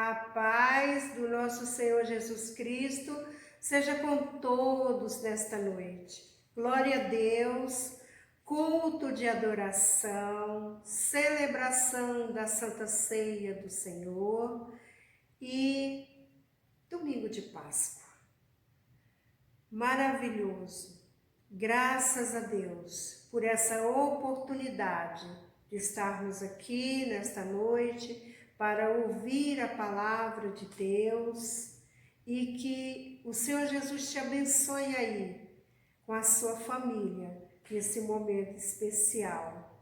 A paz do nosso Senhor Jesus Cristo seja com todos nesta noite. Glória a Deus, culto de adoração, celebração da Santa Ceia do Senhor e domingo de Páscoa. Maravilhoso. Graças a Deus por essa oportunidade de estarmos aqui nesta noite para ouvir a palavra de Deus e que o Senhor Jesus te abençoe aí com a sua família nesse momento especial.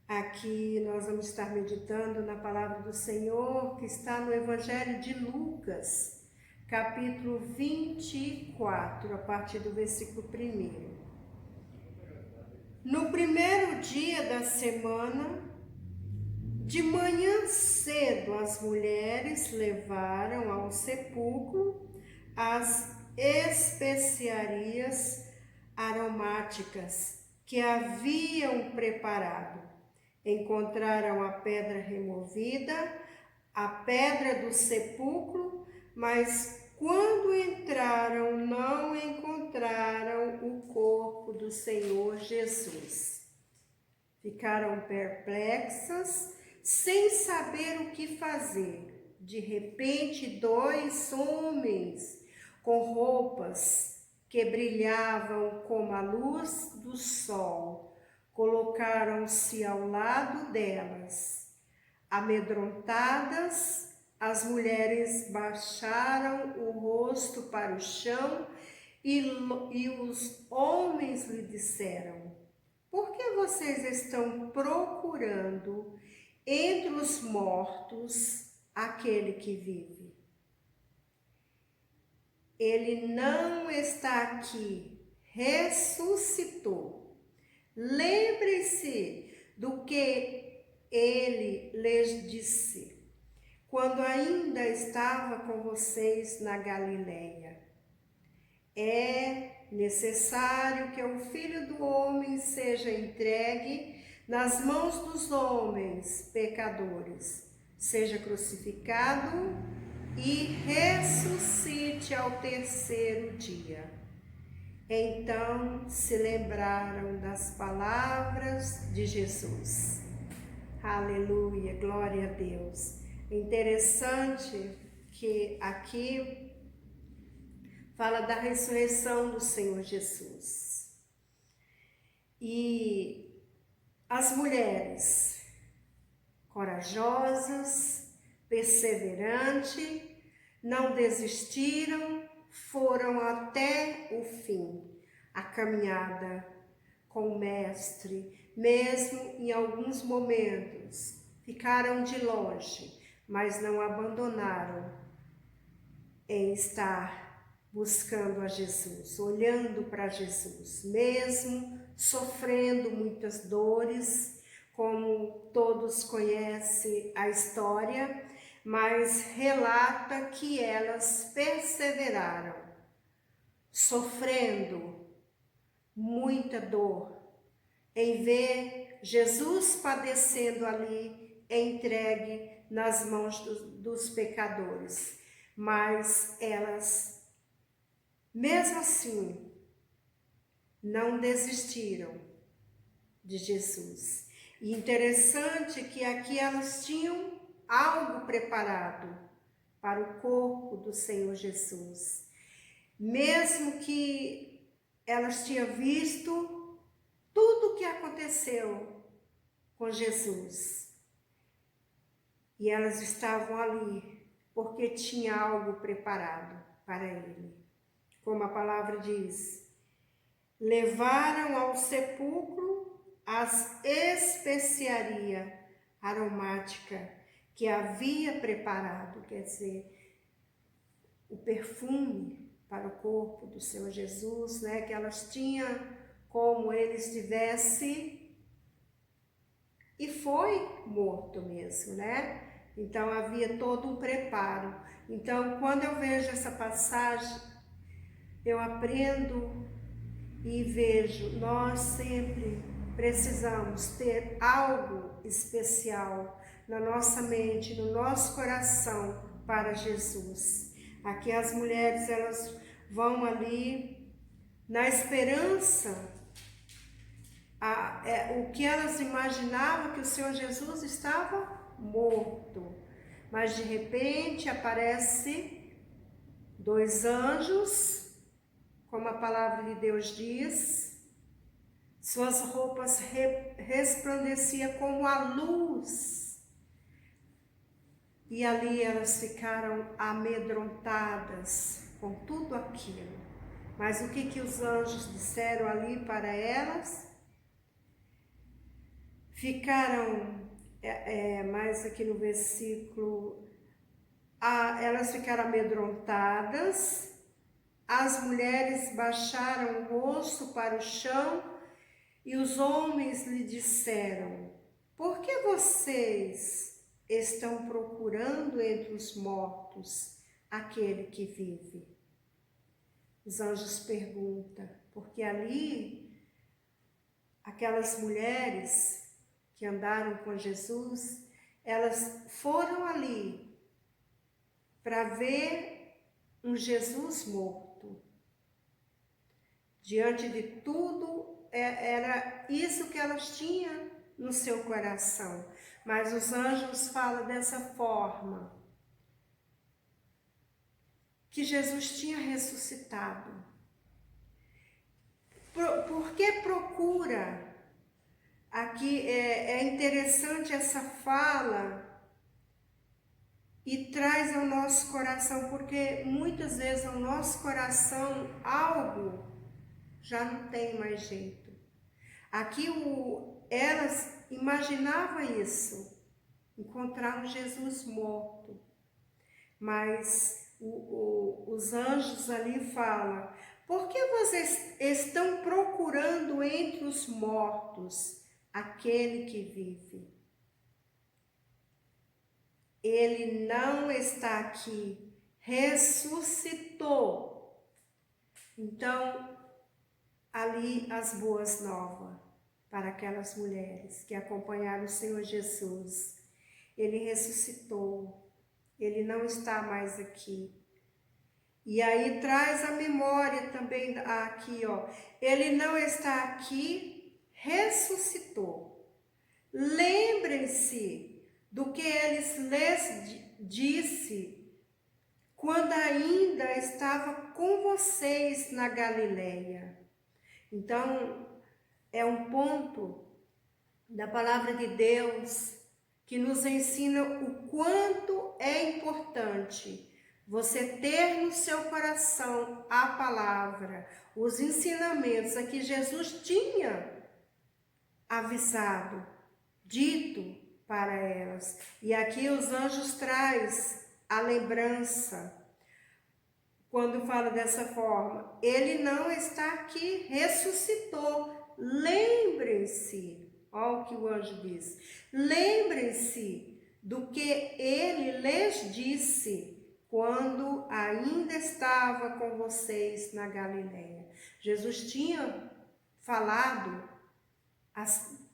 Aqui nós vamos estar meditando na palavra do Senhor que está no Evangelho de Lucas, capítulo 24, a partir do versículo 1. No primeiro dia da semana, de manhã cedo, as mulheres levaram ao sepulcro as especiarias aromáticas que haviam preparado. Encontraram a pedra removida, a pedra do sepulcro, mas quando entraram, não encontraram o corpo do Senhor Jesus. Ficaram perplexas, sem saber o que fazer. De repente, 2 homens com roupas que brilhavam como a luz do sol colocaram-se ao lado delas. Amedrontadas, as mulheres baixaram o rosto para o chão e os homens lhe disseram: por que vocês estão procurando entre os mortos aquele que vive? Ele não está aqui, ressuscitou. Lembre-se do que ele lhes disse quando ainda estava com vocês na Galileia. É necessário que o Filho do Homem seja entregue nas mãos dos homens pecadores, seja crucificado e ressuscite ao terceiro dia. Então se lembraram das palavras de Jesus. Aleluia, glória a Deus. É interessante que aqui fala da ressurreição do Senhor Jesus. E as mulheres corajosas, perseverantes, não desistiram, foram até o fim, a caminhada com o Mestre, mesmo em alguns momentos, ficaram de longe, mas não abandonaram em estar buscando a Jesus, olhando para Jesus, mesmo sofrendo muitas dores, como todos conhecem a história, mas relata que elas perseveraram, sofrendo muita dor, em ver Jesus padecendo ali, entregue nas mãos dos pecadores, mas elas, mesmo assim, não desistiram de Jesus. E interessante que aqui elas tinham algo preparado para o corpo do Senhor Jesus. Mesmo que elas tinham visto tudo o que aconteceu com Jesus. E elas estavam ali porque tinha algo preparado para ele. Como a palavra diz, levaram ao sepulcro as especiarias aromáticas que havia preparado, quer dizer, o perfume para o corpo do Senhor Jesus, né, que elas tinham como ele estivesse e foi morto mesmo, né? Então havia todo um preparo. Então, quando eu vejo essa passagem, eu aprendo e vejo, nós sempre precisamos ter algo especial na nossa mente, no nosso coração para Jesus. Aqui as mulheres, elas vão ali na esperança, o que elas imaginavam, que o Senhor Jesus estava morto. Mas de repente aparece 2 anjos, como a palavra de Deus diz, suas roupas resplandeciam como a luz. E ali elas ficaram amedrontadas com tudo aquilo. Mas o que os anjos disseram ali para elas? Ficaram, mais aqui no versículo, elas ficaram amedrontadas, as mulheres baixaram o rosto para o chão e os homens lhe disseram: por que vocês estão procurando entre os mortos aquele que vive? Os anjos perguntam, porque ali, aquelas mulheres que andaram com Jesus, elas foram ali para ver um Jesus morto. Diante de tudo, era isso que elas tinham no seu coração. Mas os anjos falam dessa forma, que Jesus tinha ressuscitado. Por que procura? Aqui é interessante essa fala e traz ao nosso coração, porque muitas vezes ao nosso coração algo já não tem mais jeito. Aqui elas imaginavam isso, encontrar um Jesus morto, mas os anjos ali falam: por que vocês estão procurando entre os mortos aquele que vive? Ele não está aqui, ressuscitou. Então, ali as boas novas para aquelas mulheres que acompanharam o Senhor Jesus. Ele ressuscitou, ele não está mais aqui. E aí traz a memória também aqui, ó. Ele não está aqui, ressuscitou. Lembrem-se do que ele lhes disse quando ainda estava com vocês na Galileia. Então, é um ponto da palavra de Deus que nos ensina o quanto é importante você ter no seu coração a palavra, os ensinamentos a que Jesus tinha avisado, dito para elas. E aqui os anjos traz a lembrança. Quando fala dessa forma, ele não está aqui, ressuscitou. Lembrem-se, olha o que o anjo diz. Lembrem-se do que ele lhes disse quando ainda estava com vocês na Galileia. Jesus tinha falado,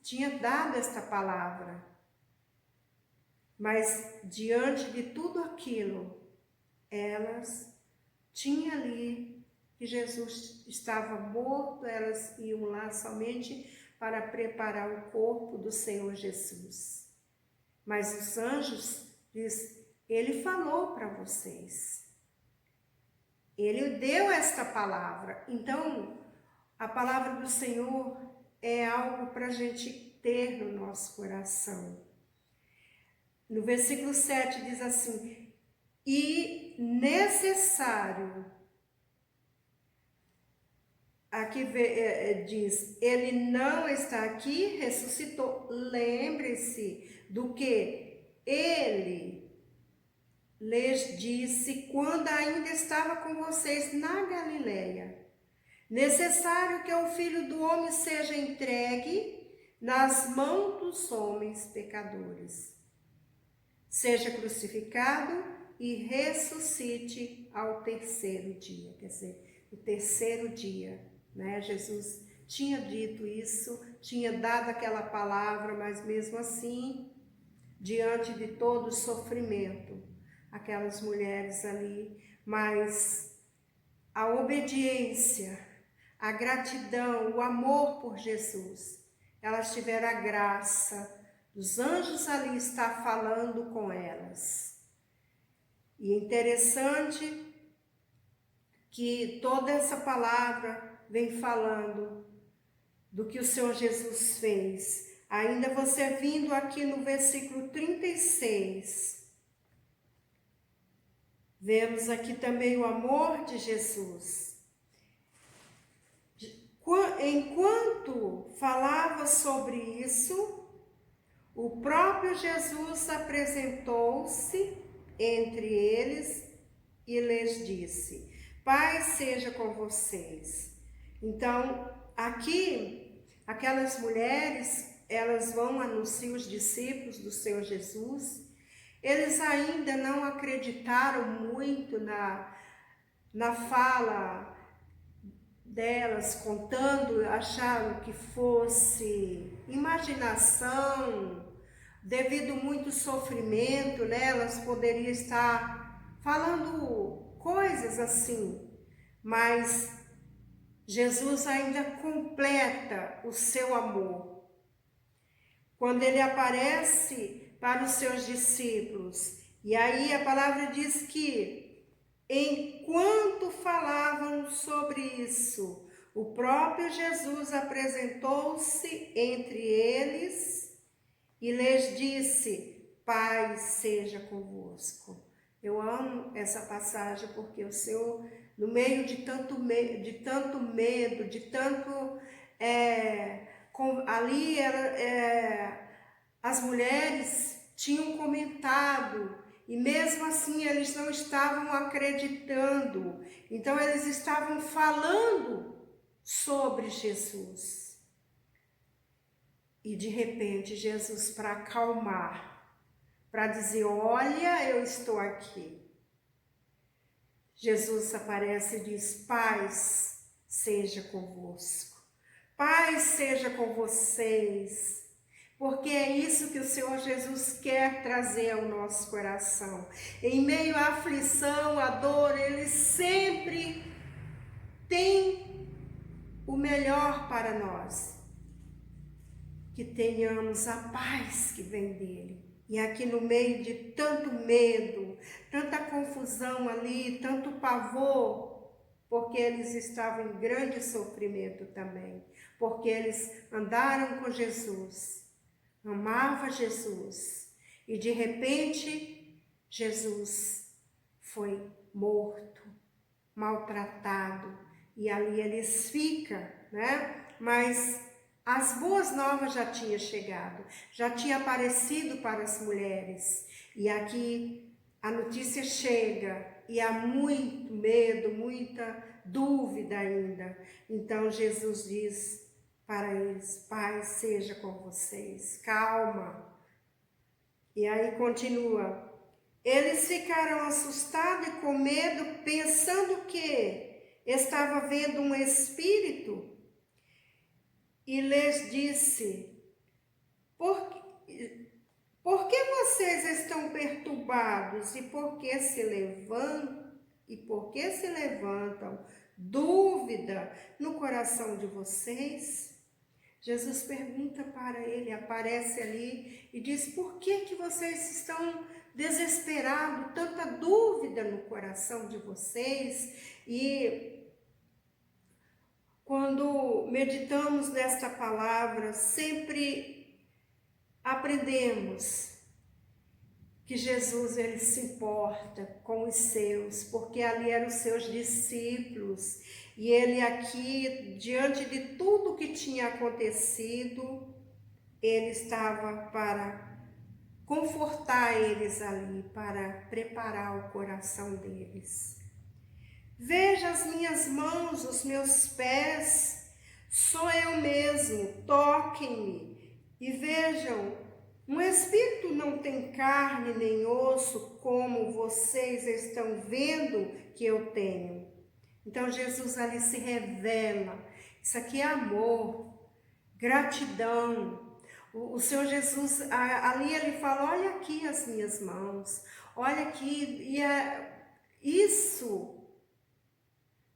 tinha dado esta palavra, mas diante de tudo aquilo, elas tinham ali que Jesus estava morto, elas iam lá somente para preparar o corpo do Senhor Jesus. Mas os anjos diz: ele falou para vocês, ele deu esta palavra. Então, a palavra do Senhor é algo para a gente ter no nosso coração. No versículo 7 diz assim: e necessário, aqui diz, ele não está aqui, ressuscitou. Lembre-se do que ele lhes disse quando ainda estava com vocês na Galileia. Necessário que o Filho do Homem seja entregue nas mãos dos homens pecadores, seja crucificado e ressuscite ao 3º dia. Quer dizer, o 3º dia, né? Jesus tinha dito isso, tinha dado aquela palavra, mas mesmo assim diante de todo o sofrimento, aquelas mulheres ali, mas a obediência, a gratidão, o amor por Jesus, elas tiveram a graça dos anjos ali estar falando com elas. E é interessante que toda essa palavra vem falando do que o Senhor Jesus fez. Ainda você vindo aqui no versículo 36, vemos aqui também o amor de Jesus. Enquanto falava sobre isso, o próprio Jesus apresentou-se entre eles e lhes disse: Paz seja com vocês. Então, aqui, aquelas mulheres, elas vão anunciar os discípulos do Senhor Jesus. Eles ainda não acreditaram muito na fala delas, contando, acharam que fosse imaginação, devido muito sofrimento, né? Elas poderiam estar falando coisas assim, mas Jesus ainda completa o seu amor. Quando ele aparece para os seus discípulos, e aí a palavra diz que enquanto falavam sobre isso, o próprio Jesus apresentou-se entre eles e lhes disse: Paz seja convosco. Eu amo essa passagem porque o Senhor, no meio de tanto medo, ali as mulheres tinham comentado. E mesmo assim eles não estavam acreditando. Então eles estavam falando sobre Jesus. E de repente Jesus, para acalmar, para dizer: olha, eu estou aqui. Jesus aparece e diz: paz seja convosco. Paz seja com vocês. Porque é isso que o Senhor Jesus quer trazer ao nosso coração. Em meio à aflição, à dor, Ele sempre tem o melhor para nós. Que tenhamos a paz que vem dEle. E aqui no meio de tanto medo, tanta confusão ali, tanto pavor, porque eles estavam em grande sofrimento também. Porque eles andaram com Jesus. Amava Jesus e de repente Jesus foi morto, maltratado e ali eles ficam, né? Mas as boas novas já tinham chegado, já tinha aparecido para as mulheres e aqui a notícia chega e há muito medo, muita dúvida ainda. Então Jesus diz para eles: paz seja com vocês, calma. E aí continua: eles ficaram assustados e com medo, pensando que estava vendo um espírito, e lhes disse: por que vocês estão perturbados e por que se levantam dúvida no coração de vocês? Jesus pergunta para ele, aparece ali e diz: por que vocês estão desesperados, tanta dúvida no coração de vocês? E quando meditamos nesta palavra, sempre aprendemos que Jesus, ele se importa com os seus, porque ali eram os seus discípulos. E ele aqui, diante de tudo que tinha acontecido, ele estava para confortar eles ali, para preparar o coração deles. Veja as minhas mãos, os meus pés, sou eu mesmo, toquem-me e vejam, um espírito não tem carne nem osso, como vocês estão vendo que eu tenho. Então Jesus ali se revela. Isso aqui é amor, gratidão. O Senhor Jesus, ali ele fala, olha aqui as minhas mãos, olha aqui, e é isso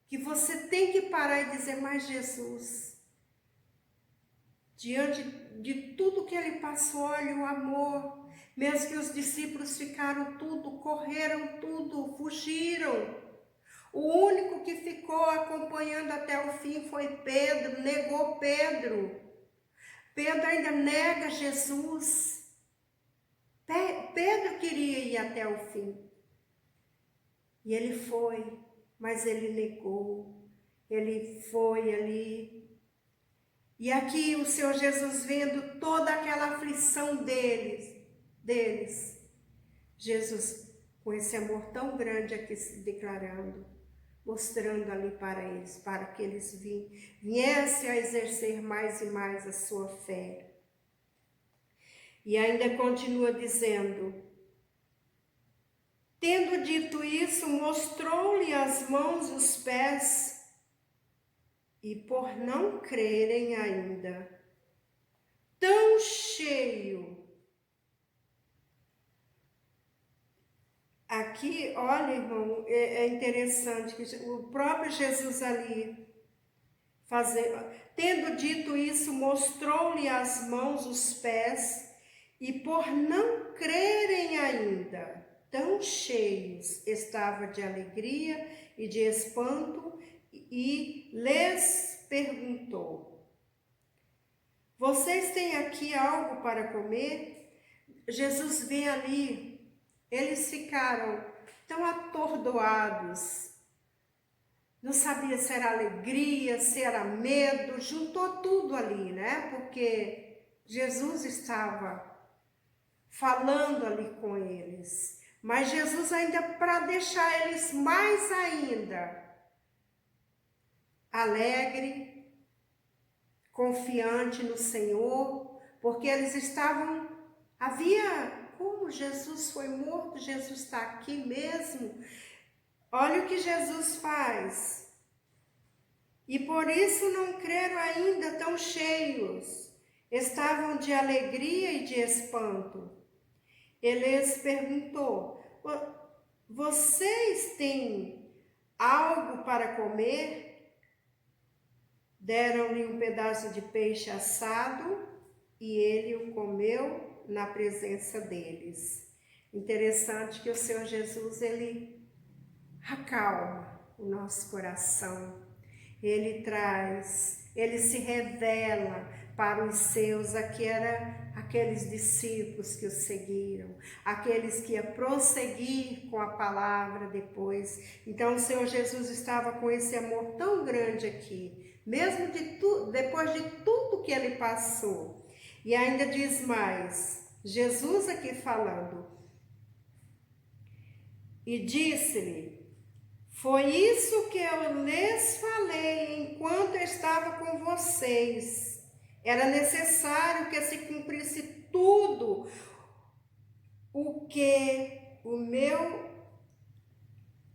que você tem que parar e dizer, mas Jesus, diante de tudo que ele passou, olha o amor, mesmo que os discípulos ficaram tudo, correram tudo, fugiram. O único que ficou acompanhando até o fim foi Pedro, negou Pedro. Pedro ainda nega Jesus. Pedro queria ir até o fim. E ele foi, mas ele negou. Ele foi ali. E aqui o Senhor Jesus vendo toda aquela aflição deles. Jesus, com esse amor tão grande aqui se declarando, mostrando ali para eles, para que eles viessem a exercer mais e mais a sua fé. E ainda continua dizendo, tendo dito isso, mostrou-lhe as mãos, os pés, e por não crerem ainda, tão cheio. Aqui, olha, irmão, é interessante que o próprio Jesus ali, tendo dito isso, mostrou-lhe as mãos, os pés, e por não crerem ainda, tão cheios estava de alegria e de espanto, e lhes perguntou, vocês têm aqui algo para comer? Jesus vê ali, eles ficaram tão atordoados, não sabia se era alegria, se era medo, juntou tudo ali, né? Porque Jesus estava falando ali com eles. Mas Jesus ainda, para deixar eles mais ainda alegre, confiante no Senhor, porque eles estavam, como Jesus foi morto, Jesus está aqui mesmo. Olha o que Jesus faz. E por isso não creram ainda, tão cheios. Estavam de alegria e de espanto. Ele lhes perguntou, vocês têm algo para comer? Deram-lhe um pedaço de peixe assado e ele o comeu na presença deles. Interessante que o Senhor Jesus, ele acalma o nosso coração. Ele traz, ele se revela para os seus, aqui era aqueles discípulos que o seguiram, aqueles que iam prosseguir com a palavra depois. Então o Senhor Jesus estava com esse amor tão grande aqui, mesmo depois de tudo que ele passou. E ainda diz mais, Jesus aqui falando, e disse-lhe, foi isso que eu lhes falei enquanto eu estava com vocês. Era necessário que se cumprisse tudo o que o meu...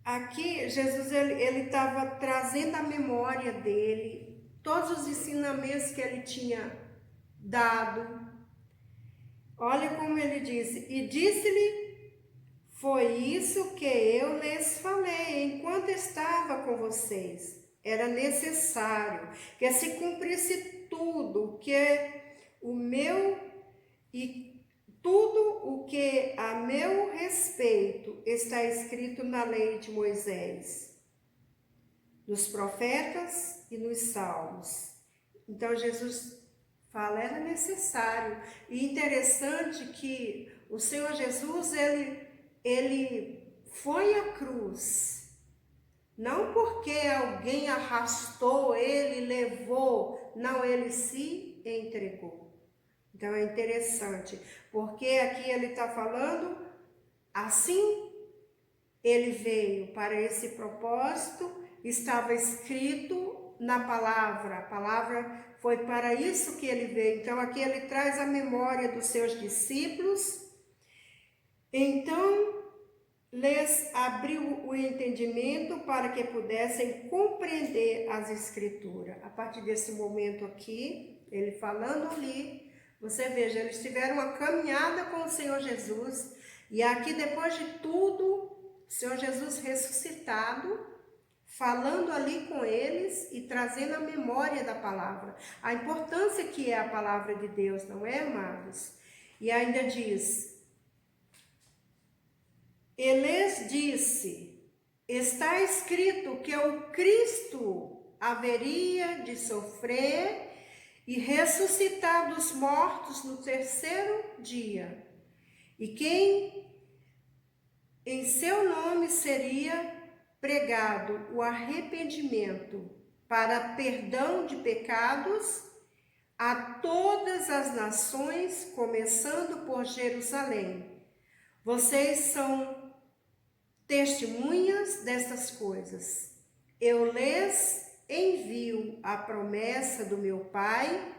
Aqui, Jesus, ele estava trazendo à memória dele todos os ensinamentos que ele tinha dado. Olha como ele disse, e disse-lhe, foi isso que eu lhes falei enquanto estava com vocês. Era necessário que se cumprisse tudo que o meu e tudo o que a meu respeito está escrito na lei de Moisés, nos profetas e nos salmos. Então Jesus fala, era necessário. E interessante que o Senhor Jesus, ele foi à cruz, não porque alguém arrastou ele, levou, não, ele se entregou. Então é interessante, porque aqui ele está falando, assim ele veio para esse propósito, estava escrito na palavra, a palavra foi para isso que ele veio. Então aqui ele traz a memória dos seus discípulos. Então, lhes abriu o entendimento para que pudessem compreender as Escrituras. A partir desse momento aqui, ele falando ali, Você veja, eles tiveram uma caminhada com o Senhor Jesus, e aqui depois de tudo, o Senhor Jesus ressuscitado, falando ali com eles e trazendo a memória da palavra. A importância que é a palavra de Deus, não é, amados? E ainda diz, Eles disse, está escrito que o Cristo haveria de sofrer e ressuscitar dos mortos no terceiro dia, e quem em seu nome seria pregado o arrependimento para perdão de pecados a todas as nações, começando por Jerusalém. Vocês são testemunhas destas coisas. Eu lhes envio a promessa do meu Pai,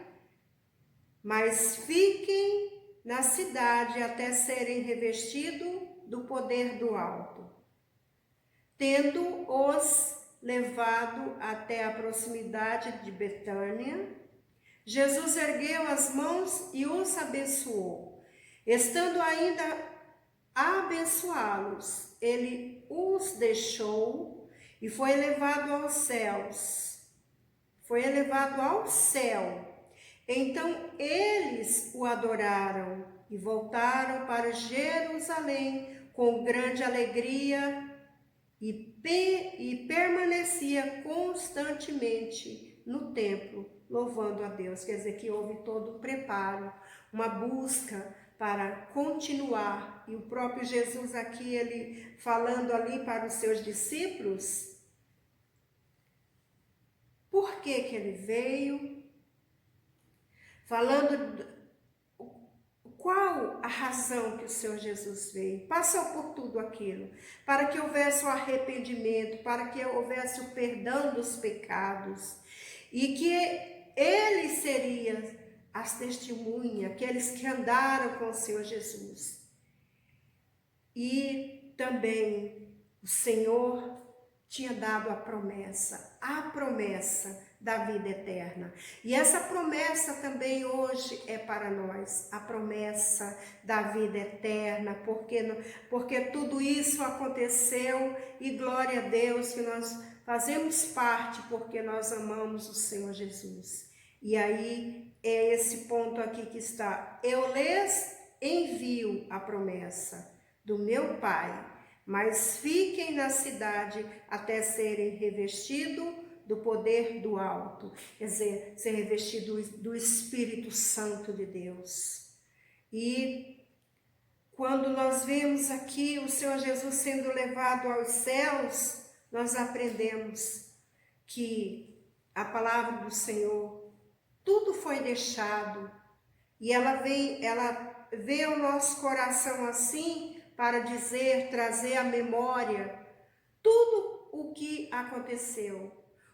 mas fiquem na cidade até serem revestidos do poder do alto. Tendo-os levado até a proximidade de Betânia, Jesus ergueu as mãos e os abençoou. Estando ainda a abençoá-los, ele os deixou e foi elevado aos céus. Foi elevado ao céu. Então eles o adoraram e voltaram para Jerusalém com grande alegria e permanecia constantemente no templo, louvando a Deus. Quer dizer que houve todo um preparo, uma busca para continuar. E o próprio Jesus aqui, ele falando ali para os seus discípulos, por que que ele veio, falando qual a razão que o Senhor Jesus veio? Passou por tudo aquilo, para que houvesse o arrependimento, para que houvesse o perdão dos pecados, e que ele seria as testemunhas, aqueles que andaram com o Senhor Jesus. E também o Senhor tinha dado a promessa da vida eterna. E essa promessa também hoje é para nós, a promessa da vida eterna, porque tudo isso aconteceu e glória a Deus que nós fazemos parte porque nós amamos o Senhor Jesus. E aí é esse ponto aqui que está, eu lhes envio a promessa do meu Pai, mas fiquem na cidade até serem revestidos do poder do alto, quer dizer, ser revestido do Espírito Santo de Deus. E quando nós vemos aqui o Senhor Jesus sendo levado aos céus, nós aprendemos que a palavra do Senhor, tudo foi deixado, e ela vem ao nosso coração assim, para dizer, trazer à memória tudo o que aconteceu,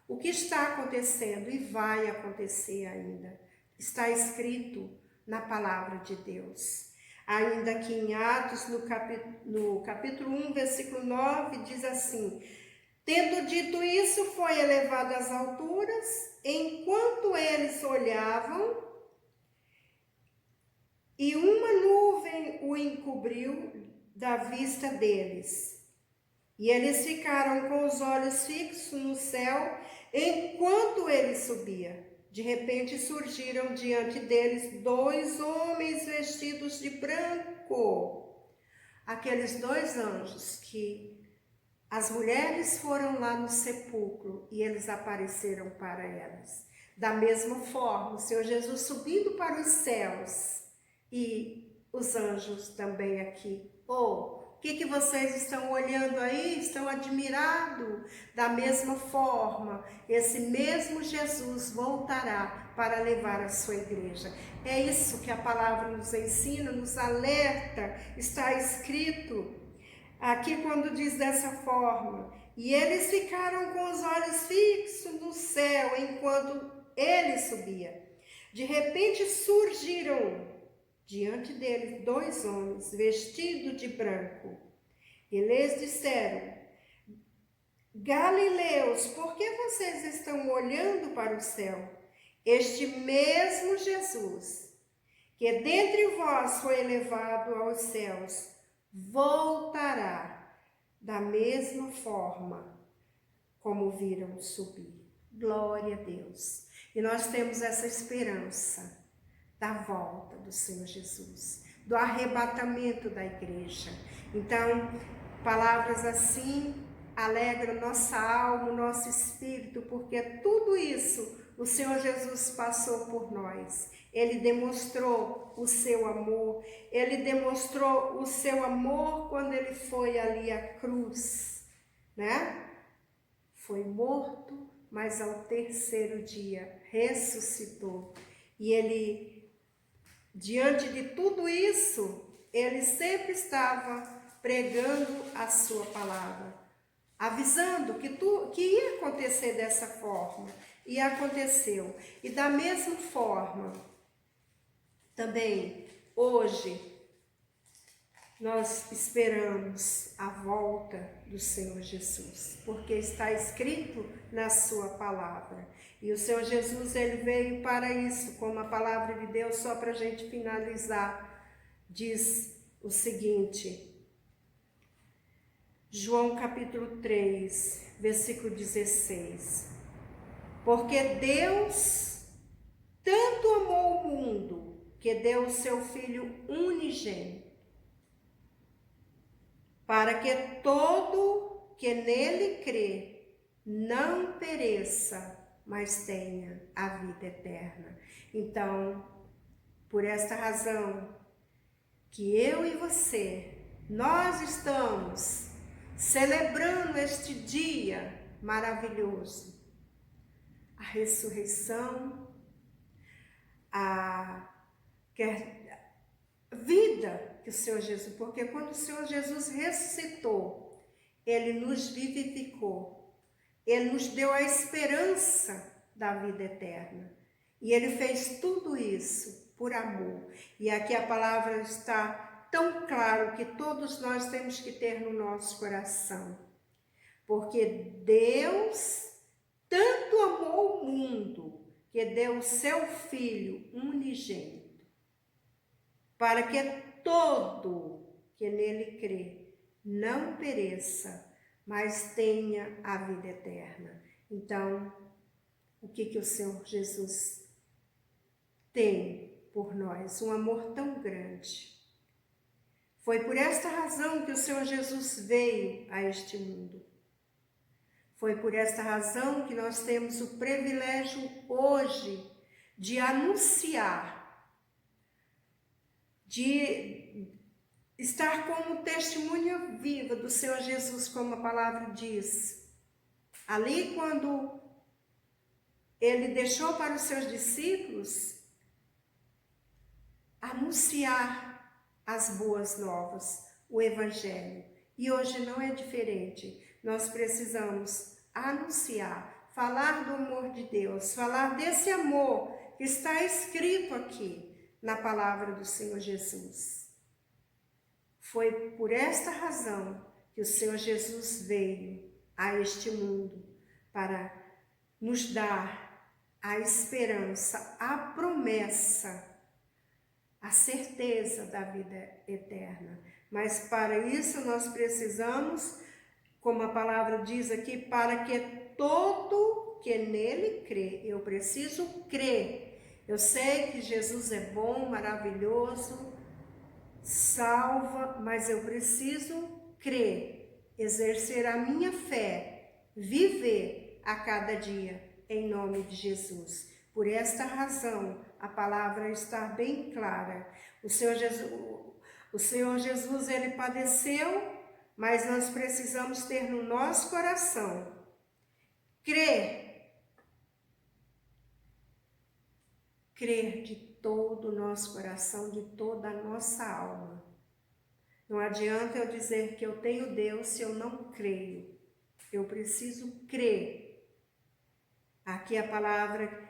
o que está acontecendo e vai acontecer ainda. Está escrito na palavra de Deus. Ainda aqui em Atos, no capítulo 1, versículo 9, diz assim, tendo dito isso, foi elevado às alturas, enquanto eles olhavam, e uma nuvem o encobriu da vista deles. E eles ficaram com os olhos fixos no céu, enquanto ele subia. De repente surgiram diante deles 2 homens vestidos de branco. Aqueles 2 anjos que as mulheres foram lá no sepulcro e eles apareceram para elas. Da mesma forma, o Senhor Jesus subindo para os céus e os anjos também aqui. O que vocês estão olhando aí? Estão admirados? Da mesma forma, esse mesmo Jesus voltará para levar a sua igreja. É isso que a palavra nos ensina, nos alerta, está escrito aqui quando diz dessa forma. E eles ficaram com os olhos fixos no céu enquanto ele subia. De repente surgiram diante deles 2 homens vestidos de branco. E lhes disseram, Galileus, por que vocês estão olhando para o céu? Este mesmo Jesus, que dentre vós foi elevado aos céus, voltará da mesma forma como viram subir. Glória a Deus. E nós temos essa esperança da volta do Senhor Jesus, do arrebatamento da igreja. Então, palavras assim alegram nossa alma, nosso espírito, porque tudo isso o Senhor Jesus passou por nós. Ele demonstrou o seu amor, ele demonstrou o seu amor quando ele foi ali à cruz, né? Foi morto, mas ao terceiro dia ressuscitou. E ele, diante de tudo isso, ele sempre estava pregando a sua palavra, avisando que ia acontecer dessa forma. E aconteceu. E da mesma forma, também, hoje, nós esperamos a volta do Senhor Jesus, porque está escrito na sua palavra. E o Senhor Jesus, ele veio para isso, como a palavra de Deus, só para a gente finalizar, diz o seguinte, João capítulo 3, versículo 16. Porque Deus tanto amou o mundo, que deu o seu Filho unigênito, para que todo que nele crê não pereça, mas tenha a vida eterna. Então, por esta razão, que eu e você, nós estamos celebrando este dia maravilhoso, a ressurreição, a vida que o Senhor Jesus, porque quando o Senhor Jesus ressuscitou, ele nos vivificou, ele nos deu a esperança da vida eterna. E ele fez tudo isso por amor. E aqui a palavra está tão claro que todos nós temos que ter no nosso coração. Porque Deus tanto amou o mundo que deu o seu Filho unigênito, para que todo que nele crê não pereça, mas tenha a vida eterna. Então, o que o Senhor Jesus tem por nós? Um amor tão grande. Foi por esta razão que o Senhor Jesus veio a este mundo. Foi por esta razão que nós temos o privilégio hoje de anunciar, de estar como testemunha viva do Senhor Jesus, como a palavra diz. Ali quando ele deixou para os seus discípulos anunciar as boas novas, o Evangelho. E hoje não é diferente. Nós precisamos anunciar, falar do amor de Deus, falar desse amor que está escrito aqui na palavra do Senhor Jesus. Foi por esta razão que o Senhor Jesus veio a este mundo para nos dar a esperança, a promessa, a certeza da vida eterna. Mas para isso nós precisamos, como a palavra diz aqui, para que todo que nele crê, eu preciso crer. Eu sei que Jesus é bom, maravilhoso, salva, mas eu preciso crer, exercer a minha fé, viver a cada dia, em nome de Jesus. Por esta razão, a palavra está bem clara. O Senhor Jesus, ele padeceu, mas nós precisamos ter no nosso coração, crer de todo o nosso coração, de toda a nossa alma. Não adianta eu dizer que eu tenho Deus se eu não creio. Eu preciso crer. Aqui a palavra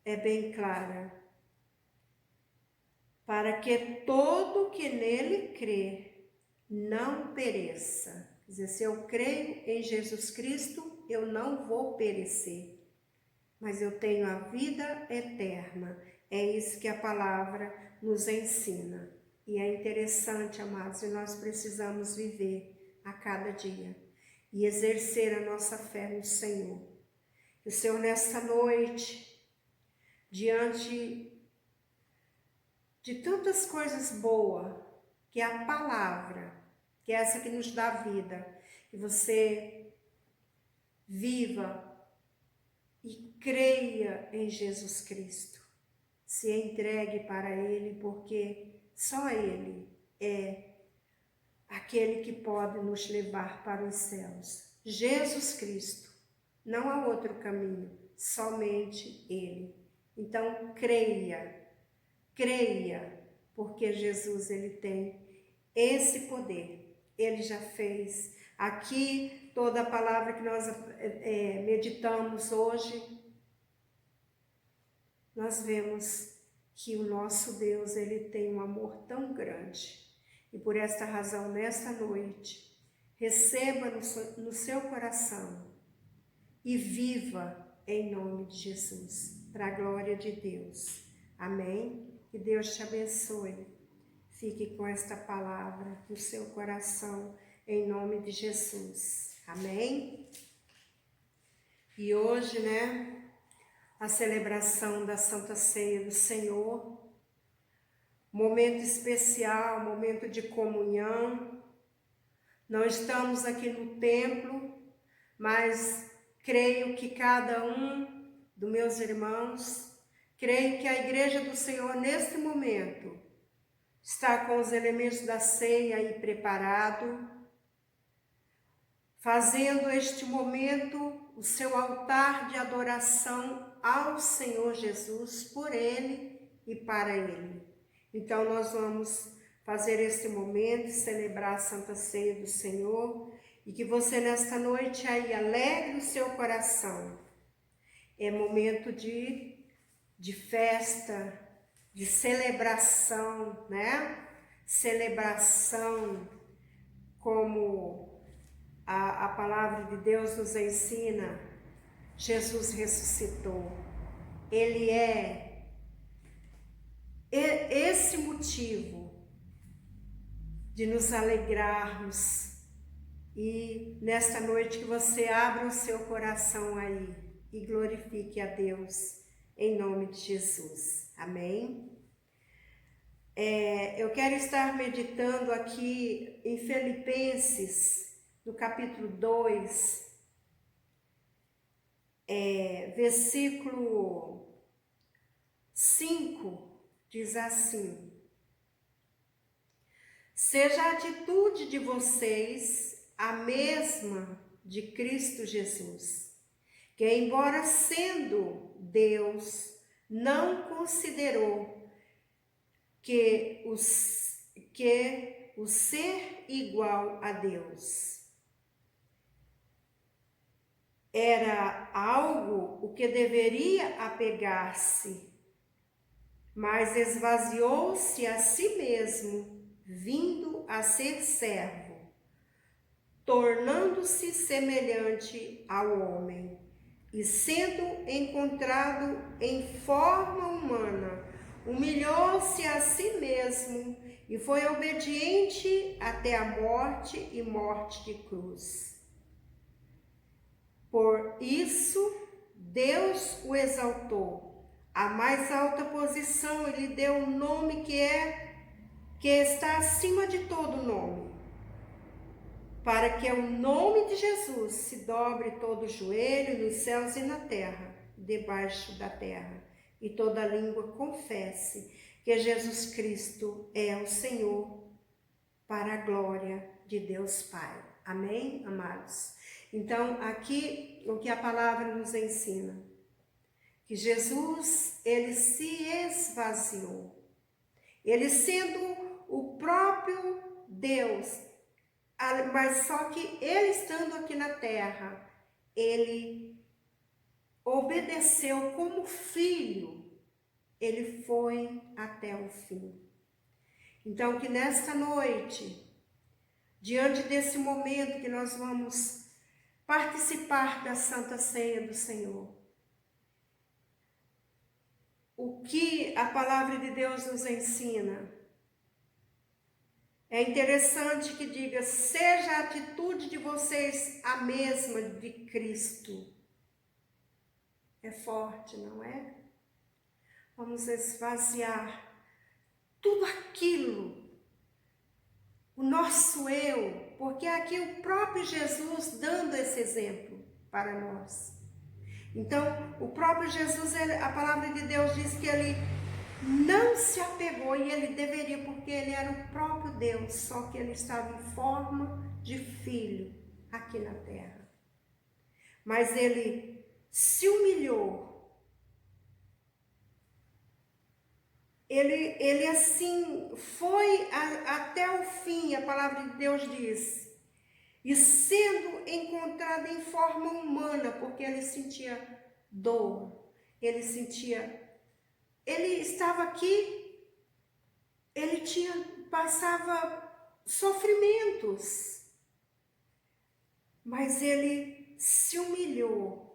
é bem clara. Para que todo que nele crê não pereça. Quer dizer, se eu creio em Jesus Cristo, eu não vou perecer, mas eu tenho a vida eterna. É isso que a palavra nos ensina. E é interessante, amados, e nós precisamos viver a cada dia e exercer a nossa fé no Senhor. Que o Senhor, nesta noite, diante de tantas coisas boas, que é a palavra, que é essa que nos dá vida, que você viva e creia em Jesus Cristo. Se entregue para Ele, porque só Ele é aquele que pode nos levar para os céus. Jesus Cristo, não há outro caminho, somente Ele. Então creia, porque Jesus ele tem esse poder. Ele já fez. Aqui, toda a palavra que nós meditamos hoje, nós vemos que o nosso Deus, ele tem um amor tão grande. E por esta razão, nesta noite, receba no seu coração e viva em nome de Jesus, para a glória de Deus. Amém? Que Deus te abençoe. Fique com esta palavra no seu coração, em nome de Jesus. Amém? E hoje, a celebração da Santa Ceia do Senhor, momento especial, momento de comunhão. Não estamos aqui no templo, mas creio que cada um dos meus irmãos, creio que a Igreja do Senhor, neste momento, está com os elementos da ceia aí preparado, fazendo este momento o seu altar de adoração ao Senhor Jesus, por Ele e para Ele. Então nós vamos fazer este momento, celebrar a Santa Ceia do Senhor, e que você nesta noite aí alegre o seu coração. É momento de festa, de celebração, Celebração, como a palavra de Deus nos ensina, Jesus ressuscitou. Ele é esse motivo de nos alegrarmos. E nesta noite que você abra o seu coração aí e glorifique a Deus em nome de Jesus. Amém? Eu quero estar meditando aqui em Filipenses, no capítulo 2, versículo 5, diz assim: seja a atitude de vocês a mesma de Cristo Jesus, que embora sendo Deus, não considerou que o ser igual a Deus era algo o que deveria apegar-se, mas esvaziou-se a si mesmo, vindo a ser servo, tornando-se semelhante ao homem, e sendo encontrado em forma humana, humilhou-se a si mesmo e foi obediente até a morte e morte de cruz. Por isso, Deus o exaltou à mais alta posição e lhe deu um nome que está acima de todo nome, para que o nome de Jesus se dobre todo o joelho nos céus e na terra, debaixo da terra, e toda língua confesse que Jesus Cristo é o Senhor, para a glória de Deus Pai. Amém, amados? Então, aqui o que a palavra nos ensina, que Jesus, ele se esvaziou, ele sendo o próprio Deus, mas só que ele estando aqui na terra, ele obedeceu como filho, ele foi até o fim. Então, que nesta noite, diante desse momento que nós vamos participar da Santa Ceia do Senhor, o que a palavra de Deus nos ensina. É interessante que diga, seja a atitude de vocês a mesma de Cristo. É forte, não é? Vamos esvaziar tudo aquilo, o nosso eu, porque aqui o próprio Jesus dando esse exemplo para nós. Então, o próprio Jesus, a palavra de Deus diz que ele não se apegou, e ele deveria, porque ele era o próprio Deus, só que ele estava em forma de filho aqui na terra. Mas ele se humilhou. Ele assim foi até o fim, a palavra de Deus diz. E sendo encontrado em forma humana, porque ele sentia dor, ele estava aqui, ele passava sofrimentos, mas ele se humilhou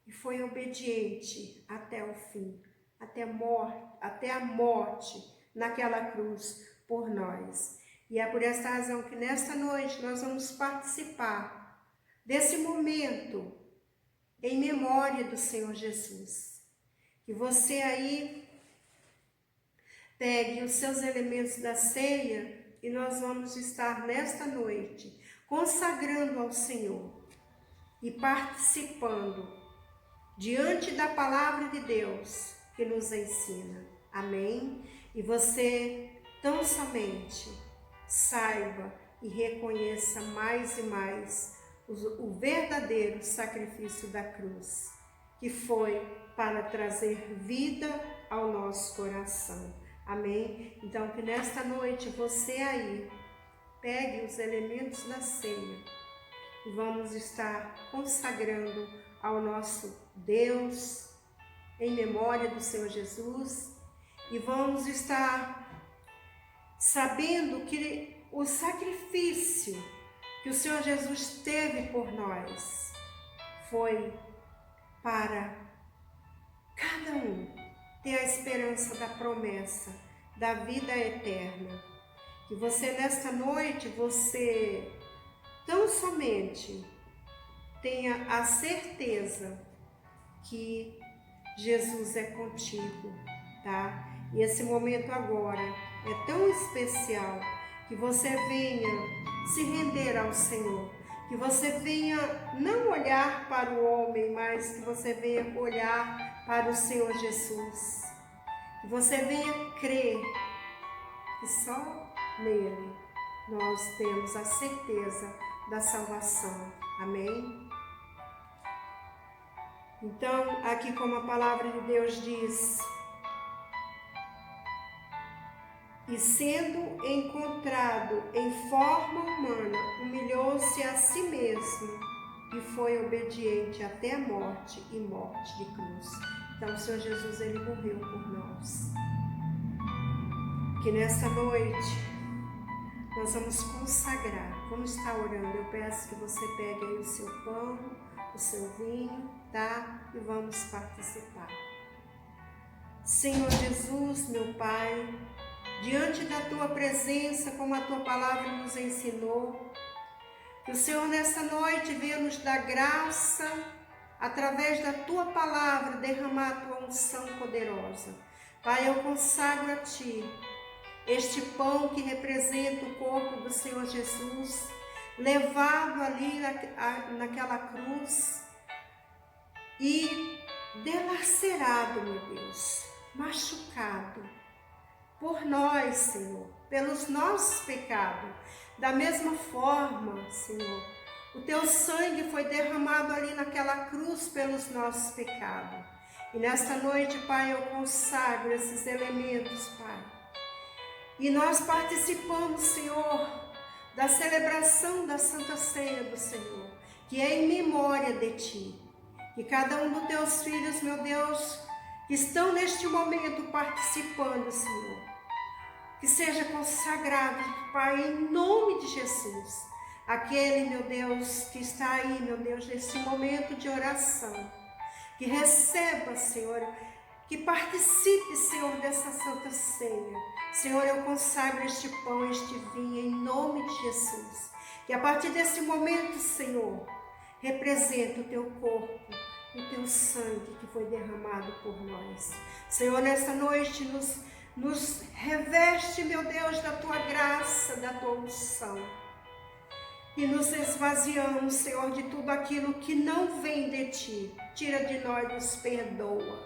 e foi obediente até o fim, até a morte naquela cruz por nós. E é por esta razão que nesta noite nós vamos participar desse momento em memória do Senhor Jesus. Que você aí pegue os seus elementos da ceia e nós vamos estar nesta noite consagrando ao Senhor e participando diante da palavra de Deus que nos ensina. Amém? E você tão somente saiba e reconheça mais e mais o verdadeiro sacrifício da cruz, que foi para trazer vida ao nosso coração. Amém? Então, que nesta noite você aí pegue os elementos da ceia e vamos estar consagrando ao nosso Deus em memória do Senhor Jesus e vamos estar sabendo que o sacrifício que o Senhor Jesus teve por nós foi para cada um ter a esperança da promessa da vida eterna. Que você nesta noite, você tão somente tenha a certeza que Jesus é contigo, tá? E esse momento agora é tão especial que você venha se render ao Senhor, que você venha não olhar para o homem, mas que você venha olhar para o Senhor Jesus, que você venha crer que só nele nós temos a certeza da salvação. Amém? Então, aqui como a palavra de Deus diz, e sendo encontrado em forma humana, humilhou-se a si mesmo e foi obediente até a morte e morte de cruz. Então, o Senhor Jesus, ele morreu por nós. Que nesta noite nós vamos consagrar, vamos estar orando. Eu peço que você pegue aí o seu pão, o seu vinho, tá? E vamos participar. Senhor Jesus, meu Pai, diante da Tua presença, como a Tua palavra nos ensinou, que o Senhor nessa noite venha nos dar graça, através da Tua palavra, derramar a Tua unção poderosa. Pai, eu consagro a Ti este pão que representa o corpo do Senhor Jesus, levado ali naquela cruz e delacerado, meu Deus, machucado por nós, Senhor, pelos nossos pecados. Da mesma forma, Senhor, o Teu sangue foi derramado ali naquela cruz pelos nossos pecados. E nesta noite, Pai, eu consagro esses elementos, Pai. E nós participamos, Senhor, da celebração da Santa Ceia do Senhor, que é em memória de Ti. Que cada um dos Teus filhos, meu Deus, que estão neste momento participando, Senhor, que seja consagrado, Pai, em nome de Jesus. Aquele, meu Deus, que está aí, meu Deus, nesse momento de oração, que receba, Senhor, que participe, Senhor, dessa Santa Ceia. Senhor, eu consagro este pão, este vinho, em nome de Jesus. Que a partir desse momento, Senhor, representa o teu corpo, o teu sangue que foi derramado por nós. Senhor, nesta noite nos reveste, meu Deus, da tua graça, da tua unção. E nos esvaziamos, Senhor, de tudo aquilo que não vem de ti. Tira de nós, nos perdoa.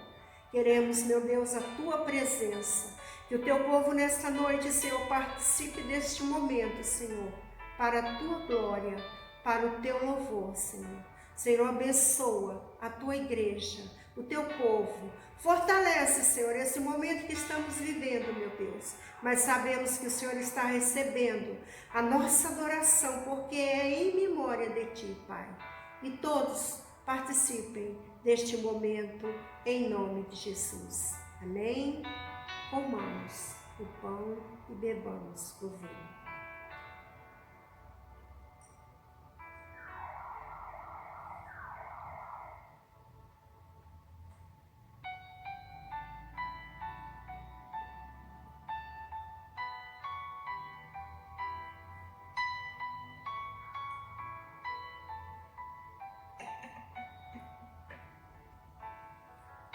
Queremos, meu Deus, a tua presença. Que o teu povo nesta noite, Senhor, participe deste momento, Senhor, para a tua glória, para o teu louvor, Senhor. Senhor, abençoa a tua igreja, o teu povo. Fortalece, Senhor, esse momento que estamos vivendo, meu Deus. Mas sabemos que o Senhor está recebendo a nossa adoração, porque é em memória de ti, Pai. E todos participem deste momento, em nome de Jesus. Amém? Comamos o pão e bebamos o vinho.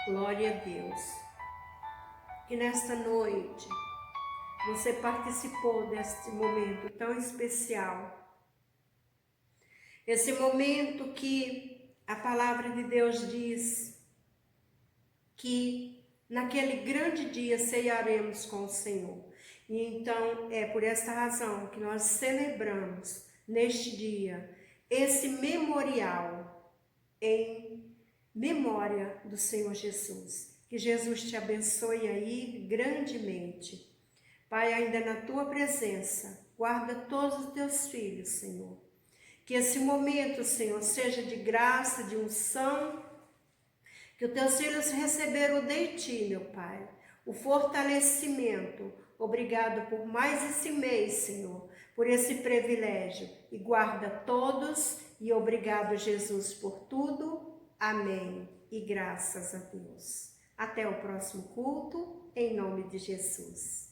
Glória a Deus. Que nesta noite você participou deste momento tão especial. Esse momento que a palavra de Deus diz que naquele grande dia ceiaremos com o Senhor. E então é por esta razão que nós celebramos neste dia esse memorial em memória do Senhor Jesus. Que Jesus te abençoe aí grandemente. Pai, ainda na tua presença, guarda todos os teus filhos, Senhor. Que esse momento, Senhor, seja de graça, de unção, que os teus filhos receberam de ti, meu Pai, o fortalecimento. Obrigado por mais esse mês, Senhor, por esse privilégio. E guarda todos e obrigado, Jesus, por tudo. Amém. E graças a Deus. Até o próximo culto, em nome de Jesus.